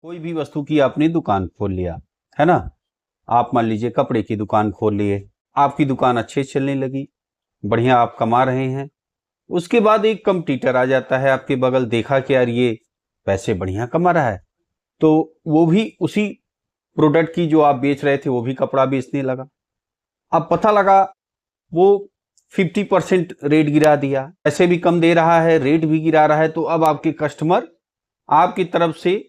कोई भी वस्तु की आपने दुकान खोल लिया, है ना। आप मान लीजिए कपड़े की दुकान खोल लिए, आपकी दुकान अच्छे चलने लगी, बढ़िया आप कमा रहे हैं। उसके बाद एक कंपटीटर आ जाता है आपके बगल, देखा कि यार ये पैसे बढ़िया कमा रहा है, तो वो भी उसी प्रोडक्ट की जो आप बेच रहे थे वो भी कपड़ा बेचने लगा। अब पता लगा वो 50% रेट गिरा दिया, ऐसे भी कम दे रहा है, रेट भी गिरा रहा है, तो अब आपके कस्टमर आपकी तरफ से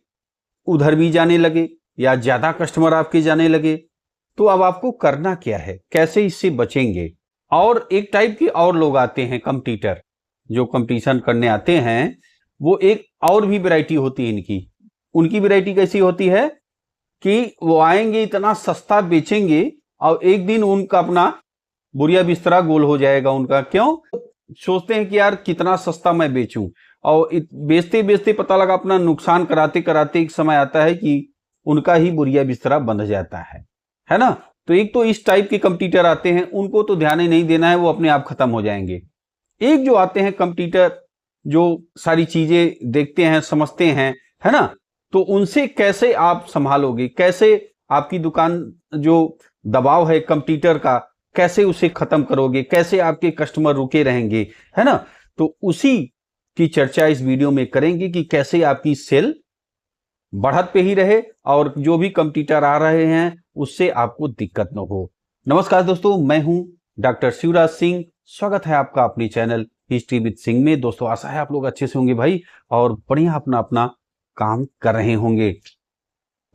उधर भी जाने लगे या ज्यादा कस्टमर आपके जाने लगे। तो अब आपको करना क्या है, कैसे इससे बचेंगे। और एक टाइप के और लोग आते हैं कंपटीटर, जो कंपटीशन करने आते हैं, वो एक और भी वैरायटी होती है इनकी। उनकी वैरायटी कैसी होती है कि वो आएंगे, इतना सस्ता बेचेंगे और एक दिन उनका अपना बुरिया बिस्तरा गोल हो जाएगा उनका। क्यों? सोचते हैं कि यार कितना सस्ता मैं बेचूं, और बेचते बेचते पता लगा अपना नुकसान कराते कराते एक समय आता है कि उनका ही बुरिया बिस्तरा बंध जाता है ना। तो एक तो इस टाइप के कंपटीटर आते हैं, उनको तो ध्यान ही नहीं देना है, वो अपने आप खत्म हो जाएंगे। एक जो आते हैं कंपटीटर, जो सारी चीजें देखते हैं, समझते हैं, है ना। तो उनसे कैसे आप संभालोगे, कैसे आपकी दुकान जो दबाव है कंपटीटर का, कैसे उसे खत्म करोगे, कैसे आपके कस्टमर रुके रहेंगे, है ना। तो उसी की चर्चा इस वीडियो में करेंगे कि कैसे आपकी सेल बढ़त पे ही रहे और जो भी कंपटीटर आ रहे हैं उससे आपको दिक्कत न हो। नमस्कार दोस्तों, मैं हूं डॉक्टर शिवराज सिंह। स्वागत है आपका अपनी चैनल हिस्ट्री विद सिंह में। दोस्तों, आशा है आप लोग अच्छे से होंगे भाई, और बढ़िया अपना अपना काम कर रहे होंगे।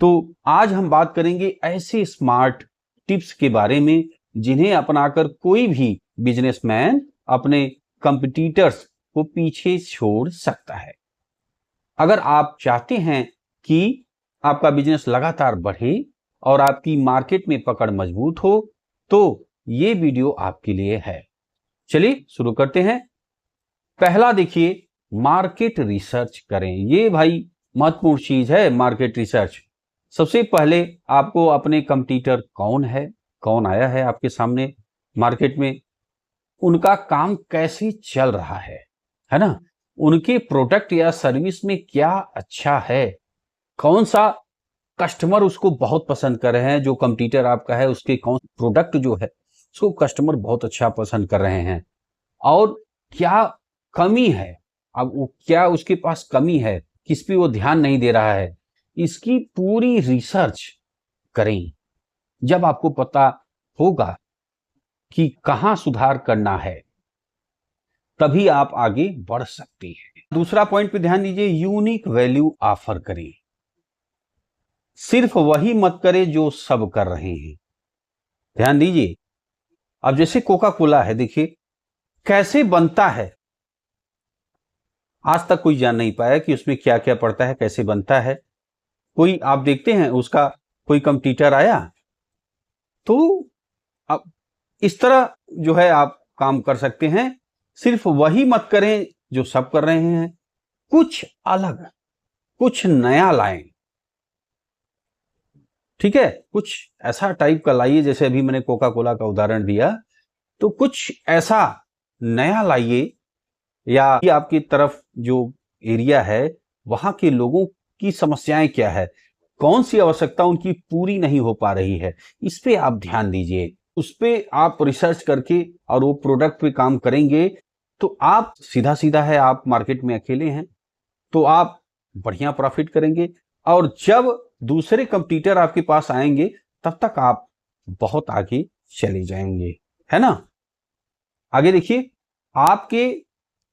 तो आज हम बात करेंगे ऐसे स्मार्ट टिप्स के बारे में जिन्हें अपनाकर कोई भी बिजनेसमैन अपने कंपटीटर्स को पीछे छोड़ सकता है। अगर आप चाहते हैं कि आपका बिजनेस लगातार बढ़े और आपकी मार्केट में पकड़ मजबूत हो, तो ये वीडियो आपके लिए है। चलिए शुरू करते हैं। पहला देखिए, मार्केट रिसर्च करें। ये भाई महत्वपूर्ण चीज है, मार्केट रिसर्च। सबसे पहले आपको अपने कंपटीटर कौन है, कौन आया है आपके सामने मार्केट में, उनका काम कैसे चल रहा है ना। उनके प्रोडक्ट या सर्विस में क्या अच्छा है, कौन सा कस्टमर उसको बहुत पसंद कर रहे हैं। जो कंपटीटर आपका है उसके कौन प्रोडक्ट जो है उसको कस्टमर बहुत अच्छा पसंद कर रहे हैं, और क्या कमी है, अब वो क्या उसके पास कमी है, किस पे वो ध्यान नहीं दे रहा है, इसकी पूरी रिसर्च करें। जब आपको पता होगा कि कहां सुधार करना है, तभी आप आगे बढ़ सकते हैं। दूसरा पॉइंट पे ध्यान दीजिए, यूनिक वैल्यू ऑफर करें। सिर्फ वही मत करें जो सब कर रहे हैं। ध्यान दीजिए, अब जैसे कोका कोला है, देखिए कैसे बनता है, आज तक कोई जान नहीं पाया कि उसमें क्या क्या पड़ता है, कैसे बनता है। कोई आप देखते हैं उसका कोई कंपटीटर आया, तो अब इस तरह जो है आप काम कर सकते हैं। सिर्फ वही मत करें जो सब कर रहे हैं, कुछ अलग, कुछ नया लाएं। ठीक है, कुछ ऐसा टाइप का लाइए, जैसे अभी मैंने कोका कोला का उदाहरण दिया, तो कुछ ऐसा नया लाइए। या आपकी तरफ जो एरिया है वहां के लोगों की समस्याएं क्या है, कौन सी आवश्यकता उनकी पूरी नहीं हो पा रही है, इस पे आप ध्यान दीजिए। उस पे आप रिसर्च करके और वो प्रोडक्ट पे काम करेंगे, तो आप सीधा सीधा है, आप मार्केट में अकेले हैं तो आप बढ़िया प्रॉफिट करेंगे। और जब दूसरे कंपटीटर आपके पास आएंगे तब तक आप बहुत आगे चले जाएंगे, है ना। आगे देखिए, आपके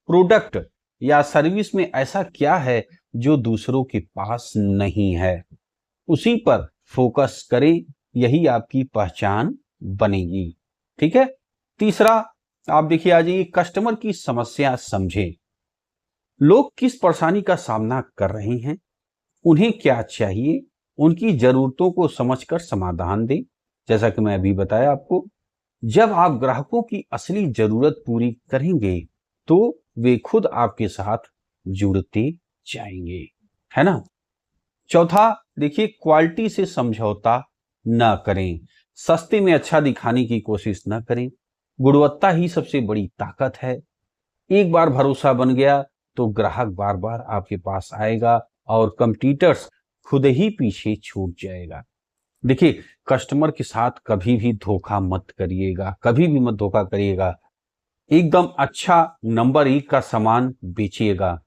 प्रोडक्ट या सर्विस में ऐसा क्या है जो दूसरों के पास नहीं है, उसी पर फोकस करें, यही आपकी पहचान बनेगी। ठीक है। तीसरा, आप देखिए आ जाइए, कस्टमर की समस्या समझें। लोग किस परेशानी का सामना कर रहे हैं, उन्हें क्या चाहिए, उनकी जरूरतों को समझकर समाधान दें। जैसा कि मैं अभी बताया आपको, जब आप ग्राहकों की असली जरूरत पूरी करेंगे तो वे खुद आपके साथ जुड़ते जाएंगे, है ना। चौथा देखिए, क्वालिटी से समझौता न करें। सस्ते में अच्छा दिखाने की कोशिश न करें। गुणवत्ता ही सबसे बड़ी ताकत है। एक बार भरोसा बन गया तो ग्राहक बार बार आपके पास आएगा, और कंपटीटर्स खुद ही पीछे छूट जाएगा। देखिए, कस्टमर के साथ कभी भी धोखा मत करिएगा, कभी भी मत धोखा करिएगा। एकदम अच्छा नंबर 1 का सामान बेचिएगा।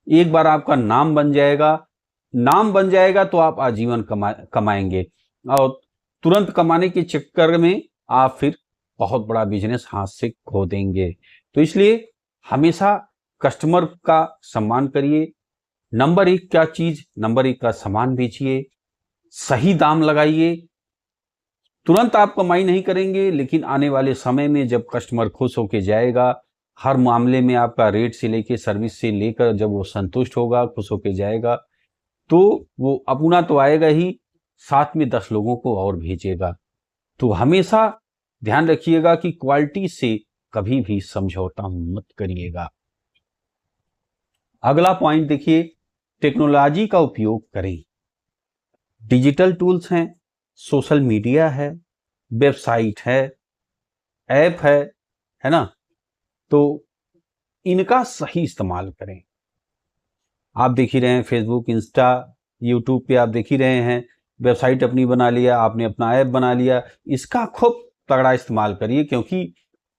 एक बार आपका नाम बन जाएगा, नाम बन जाएगा तो आप आजीवन कमाएंगे, और तुरंत कमाने के चक्कर में आप फिर बहुत बड़ा बिजनेस हाथ से खो देंगे। तो इसलिए हमेशा कस्टमर का सम्मान करिए। नंबर 1 क्या चीज, नंबर 1 का सामान बेचिए, सही दाम लगाइए। तुरंत आप कमाई नहीं करेंगे, लेकिन आने वाले समय में जब कस्टमर खुश होके जाएगा, हर मामले में आपका रेट से लेके सर्विस से लेकर जब वो संतुष्ट होगा, खुश होके जाएगा, तो वो अपना तो आएगा ही, साथ में 10 लोगों को और भेजेगा। तो हमेशा ध्यान रखिएगा कि क्वालिटी से कभी भी समझौता मत करिएगा। अगला पॉइंट देखिए, टेक्नोलॉजी का उपयोग करें। डिजिटल टूल्स हैं, सोशल मीडिया है, वेबसाइट है, ऐप है ना, तो इनका सही इस्तेमाल करें। आप देख ही रहे हैं, फेसबुक, इंस्टा, यूट्यूब पे आप देख ही रहे हैं, वेबसाइट अपनी बना लिया आपने, अपना ऐप बना लिया। इसका खूब तगड़ा इस्तेमाल करिए, क्योंकि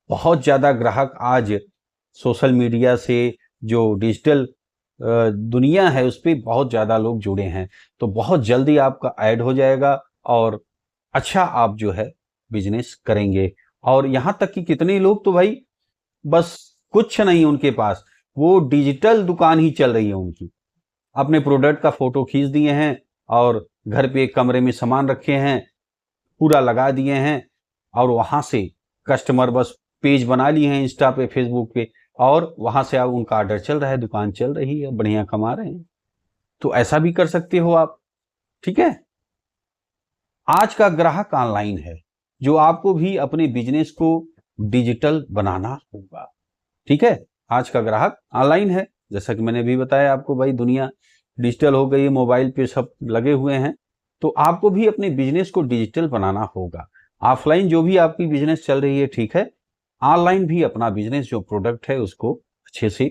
बहुत ज़्यादा ग्राहक आज सोशल मीडिया से, जो डिजिटल दुनिया है, उस पर बहुत ज़्यादा लोग जुड़े हैं। तो बहुत जल्दी आपका ऐड हो जाएगा और अच्छा आप जो है बिजनेस करेंगे। और यहाँ तक कि कितने लोग तो भाई बस कुछ नहीं उनके पास, वो डिजिटल दुकान ही चल रही है उनकी। अपने प्रोडक्ट का फोटो खींच दिए हैं और घर पे एक कमरे में सामान रखे हैं, पूरा लगा दिए हैं, और वहां से कस्टमर बस पेज बना लिए हैं इंस्टा पे, फेसबुक पे, और वहां से अब उनका ऑर्डर चल रहा है, दुकान चल रही है, बढ़िया कमा रहे हैं। तो ऐसा भी कर सकते हो आप। ठीक है, आज का ग्राहक ऑनलाइन है, जो आपको भी अपने बिजनेस को डिजिटल बनाना होगा। ठीक है, आज का ग्राहक ऑनलाइन है, जैसा कि मैंने अभी बताया आपको, भाई दुनिया डिजिटल हो गई, मोबाइल पे सब लगे हुए हैं। तो आपको भी अपने बिजनेस को डिजिटल बनाना होगा। ऑफलाइन जो भी आपकी बिजनेस चल रही है ठीक है, ऑनलाइन भी अपना बिजनेस जो प्रोडक्ट है उसको अच्छे से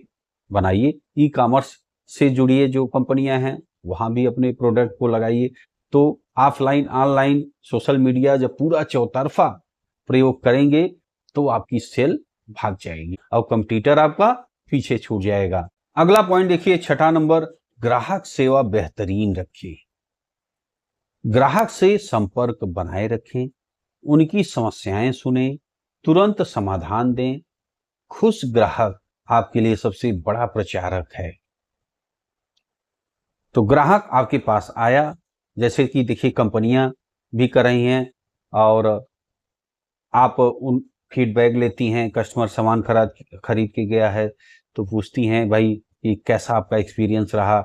बनाइए। ई कॉमर्स से जुड़िए, जो कंपनियां हैं वहां भी अपने प्रोडक्ट को लगाइए। तो ऑफलाइन ऑनलाइन सोशल मीडिया जब पूरा चौतरफा प्रयोग करेंगे तो आपकी सेल भाग जाएगी और कंपटीटर आपका पीछे छूट जाएगा। अगला पॉइंट देखिए, छठा नंबर, ग्राहक सेवा बेहतरीन रखिए। ग्राहक से संपर्क बनाए रखें, उनकी समस्याएं सुने, तुरंत समाधान दें। खुश ग्राहक आपके लिए सबसे बड़ा प्रचारक है। तो ग्राहक आपके पास आया, जैसे कि देखिए कंपनियां भी कर रही हैं, और आप उन फीडबैक लेती हैं। कस्टमर सामान खरीद के गया है तो पूछती हैं भाई कि कैसा आपका एक्सपीरियंस रहा,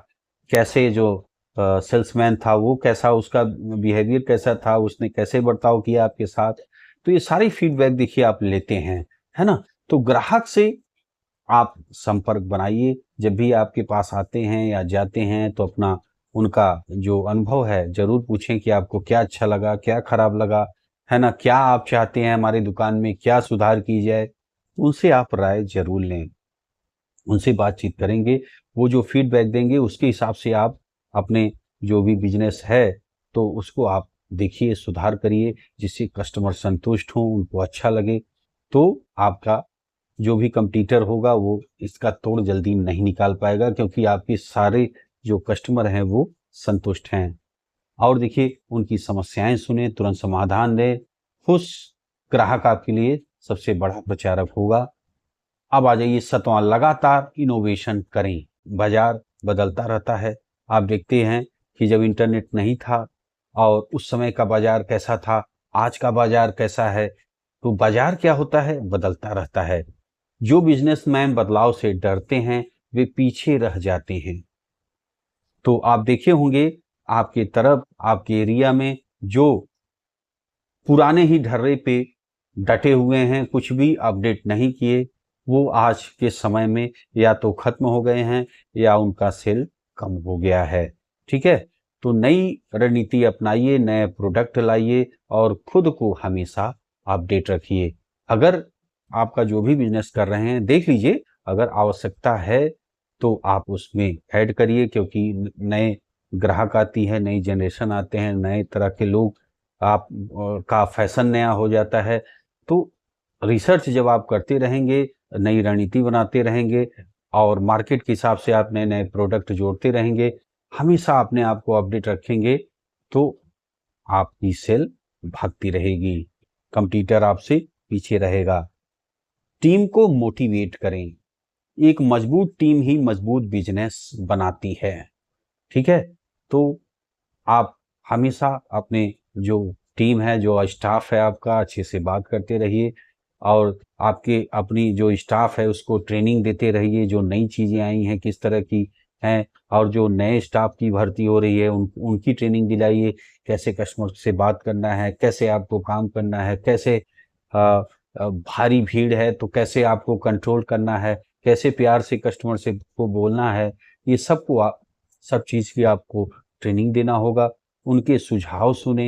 कैसे जो सेल्समैन था वो कैसा, उसका बिहेवियर कैसा था, उसने कैसे बर्ताव किया आपके साथ। तो ये सारी फीडबैक देखिए आप लेते हैं, है ना। तो ग्राहक से आप संपर्क बनाइए, जब भी आपके पास आते हैं या जाते हैं तो अपना उनका जो अनुभव है जरूर पूछें कि आपको क्या अच्छा लगा, क्या खराब लगा, है ना, क्या आप चाहते हैं हमारी दुकान में क्या सुधार की जाए। उनसे आप राय जरूर लें, उनसे बातचीत करेंगे, वो जो फीडबैक देंगे उसके हिसाब से आप अपने जो भी बिजनेस है तो उसको आप देखिए, सुधार करिए, जिससे कस्टमर संतुष्ट हो, उनको अच्छा लगे। तो आपका जो भी कंपटीटर होगा वो इसका तोड़ जल्दी नहीं निकाल पाएगा, क्योंकि आपके सारे जो कस्टमर हैं वो संतुष्ट हैं। और देखिए, उनकी समस्याएं सुने, तुरंत समाधान दें। खुश ग्राहक आपके लिए सबसे बड़ा प्रचारक होगा। अब आ जाइए सतवां, लगातार इनोवेशन करें। बाजार बदलता रहता है। आप देखते हैं कि जब इंटरनेट नहीं था और उस समय का बाजार कैसा था, आज का बाजार कैसा है। तो बाजार क्या होता है, बदलता रहता है। जो बिजनेसमैन बदलाव से डरते हैं वे पीछे रह जाते हैं। तो आप देखे होंगे आपके तरफ, आपके एरिया में जो पुराने ही ढर्रे पे डटे हुए हैं, कुछ भी अपडेट नहीं किए, वो आज के समय में या तो खत्म हो गए हैं या उनका सेल कम हो गया है। ठीक है, तो नई रणनीति अपनाइए, नए प्रोडक्ट लाइए और खुद को हमेशा अपडेट रखिए। अगर आपका जो भी बिजनेस कर रहे हैं देख लीजिए, अगर आवश्यकता है तो आप उसमें ऐड करिए, क्योंकि नए ग्राहक आती है, नई जनरेशन आते हैं, नए तरह के लोग, आप का फैशन नया हो जाता है। तो रिसर्च जब आप करते रहेंगे, नई रणनीति बनाते रहेंगे और मार्केट के हिसाब से आप नए नए प्रोडक्ट जोड़ते रहेंगे, हमेशा अपने आप को अपडेट रखेंगे, तो आपकी सेल भागती रहेगी, कंपटीटर आपसे पीछे रहेगा। टीम को मोटिवेट करें। एक मजबूत टीम ही मजबूत बिजनेस बनाती है। ठीक है, तो आप हमेशा अपने जो टीम है, जो स्टाफ है आपका, अच्छे से बात करते रहिए और आपके अपनी जो स्टाफ है उसको ट्रेनिंग देते रहिए, जो नई चीज़ें आई हैं किस तरह की हैं, और जो नए स्टाफ की भर्ती हो रही है उनकी ट्रेनिंग दिलाइए, कैसे कस्टमर से बात करना है, कैसे आपको काम करना है, कैसे भारी भीड़ है तो कैसे आपको कंट्रोल करना है, कैसे प्यार से कस्टमर से को बोलना है, ये सब चीज़ की आपको ट्रेनिंग देना होगा। उनके सुझाव सुने,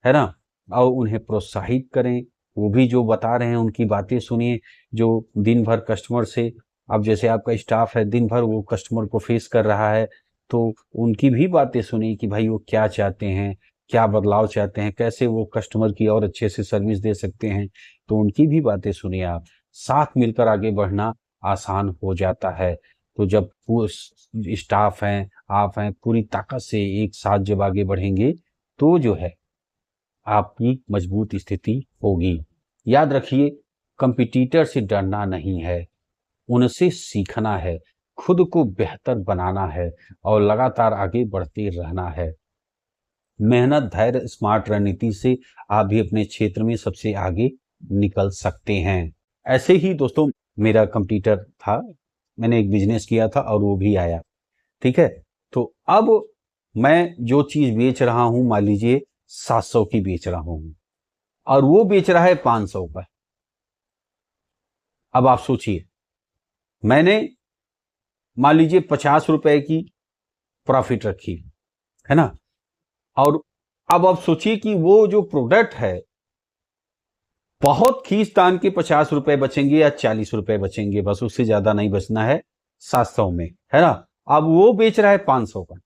है ना, और उन्हें प्रोत्साहित करें। वो भी जो बता रहे हैं उनकी बातें सुनिए। जो दिन भर कस्टमर से, अब जैसे आपका स्टाफ है दिन भर वो कस्टमर को फेस कर रहा है, तो उनकी भी बातें सुनिए कि भाई वो क्या चाहते हैं, क्या बदलाव चाहते हैं, कैसे वो कस्टमर की और अच्छे से सर्विस दे सकते हैं, तो उनकी भी बातें सुनिए। आप साथ मिलकर आगे बढ़ना आसान हो जाता है। तो जब स्टाफ हैं, आप हैं, पूरी ताकत से एक साथ जब आगे बढ़ेंगे तो जो है आपकी मजबूत स्थिति होगी। याद रखिए, कंपटीटर से डरना नहीं है, उनसे सीखना है, खुद को बेहतर बनाना है और लगातार आगे बढ़ते रहना है। मेहनत, धैर्य, स्मार्ट रणनीति से आप भी अपने क्षेत्र में सबसे आगे निकल सकते हैं। ऐसे ही दोस्तों मेरा कंपटीटर था, मैंने एक बिजनेस किया था और वो भी आया। ठीक है, तो अब मैं जो चीज बेच रहा हूं, मान लीजिए 700 की बेच रहा हूं और वो बेच रहा है 500 का। अब आप सोचिए, मैंने मान लीजिए 50 रुपए की प्रॉफिट रखी, है ना, और अब आप सोचिए कि वो जो प्रोडक्ट है बहुत खींच तान के 50 रुपए बचेंगे या 40 रुपए बचेंगे, बस उससे ज्यादा नहीं बचना है 700 में, है ना। अब वो बेच रहा है 500 का।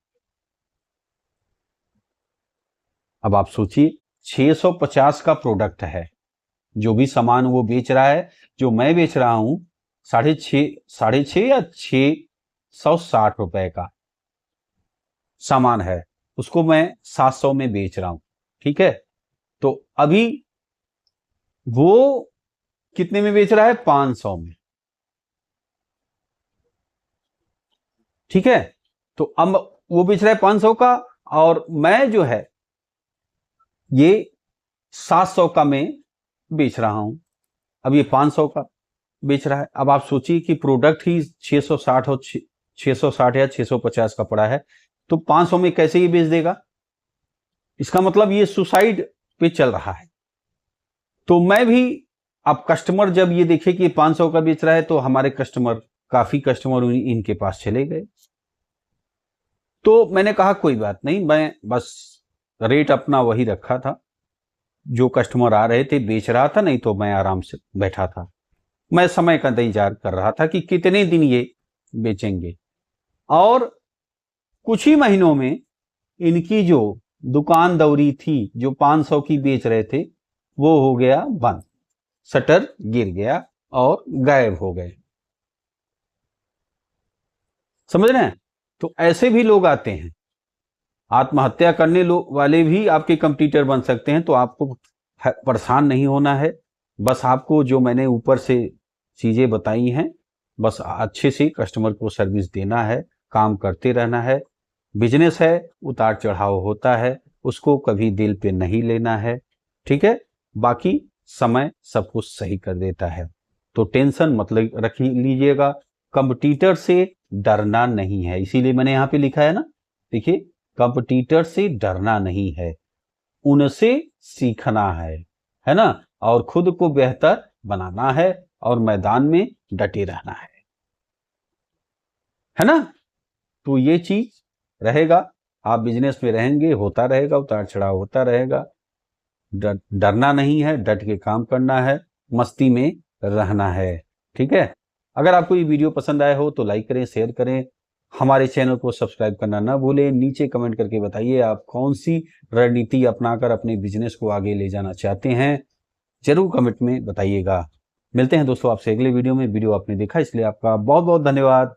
अब आप सोचिए 650 का प्रोडक्ट है, जो भी सामान वो बेच रहा है, जो मैं बेच रहा हूं साढ़े छह या 660 रुपए का सामान है, उसको मैं 700 में बेच रहा हूं। ठीक है, तो अभी वो कितने में बेच रहा है? 500 में। ठीक है, तो अब वो बेच रहा है 500 का और मैं जो है ये 700 का मैं बेच रहा हूं। अब ये 500 का बेच रहा है। अब आप सोचिए कि प्रोडक्ट ही 660 और 660 या 650 का पड़ा है, तो 500 में कैसे ये बेच देगा? इसका मतलब ये सुसाइड पे चल रहा है। तो मैं भी, अब कस्टमर जब ये देखे कि 500 का बेच रहा है तो हमारे कस्टमर, काफी कस्टमर इनके पास चले गए। तो मैंने कहा कोई बात नहीं, मैं बस रेट अपना वही रखा था, जो कस्टमर आ रहे थे बेच रहा था, नहीं तो मैं आराम से बैठा था। मैं समय का इंतजार कर रहा था कि कितने दिन ये बेचेंगे। और कुछ ही महीनों में इनकी जो दुकान दौरी थी, जो 500 की बेच रहे थे, वो हो गया बंद, शटर गिर गया और गायब हो गए। समझ रहे हैं? तो ऐसे भी लोग आते हैं, आत्महत्या करने वाले भी आपके कंपटीटर बन सकते हैं। तो आपको परेशान नहीं होना है, बस आपको जो मैंने ऊपर से चीजें बताई हैं, बस अच्छे से कस्टमर को सर्विस देना है, काम करते रहना है। बिजनेस है, उतार चढ़ाव होता है, उसको कभी दिल पे नहीं लेना है। ठीक है, बाकी समय सब कुछ सही कर देता है। तो टेंशन मतलब रख लीजिएगा, कंपटीटर से डरना नहीं है। इसीलिए मैंने यहाँ पे लिखा है ना, देखिए, कंपटीटर से डरना नहीं है, उनसे सीखना है ना, और खुद को बेहतर बनाना है और मैदान में डटे रहना है ना। तो ये चीज रहेगा, आप बिजनेस में रहेंगे, होता रहेगा, उतार चढ़ाव होता रहेगा। डरना नहीं है, डट के काम करना है, मस्ती में रहना है। ठीक है, अगर आपको ये वीडियो पसंद आया हो तो लाइक करें, शेयर करें, हमारे चैनल को सब्सक्राइब करना ना भूलें। नीचे कमेंट करके बताइए आप कौन सी रणनीति अपनाकर अपने बिजनेस को आगे ले जाना चाहते हैं, जरूर कमेंट में बताइएगा। मिलते हैं दोस्तों आपसे अगले वीडियो में। वीडियो आपने देखा इसलिए आपका बहुत बहुत धन्यवाद।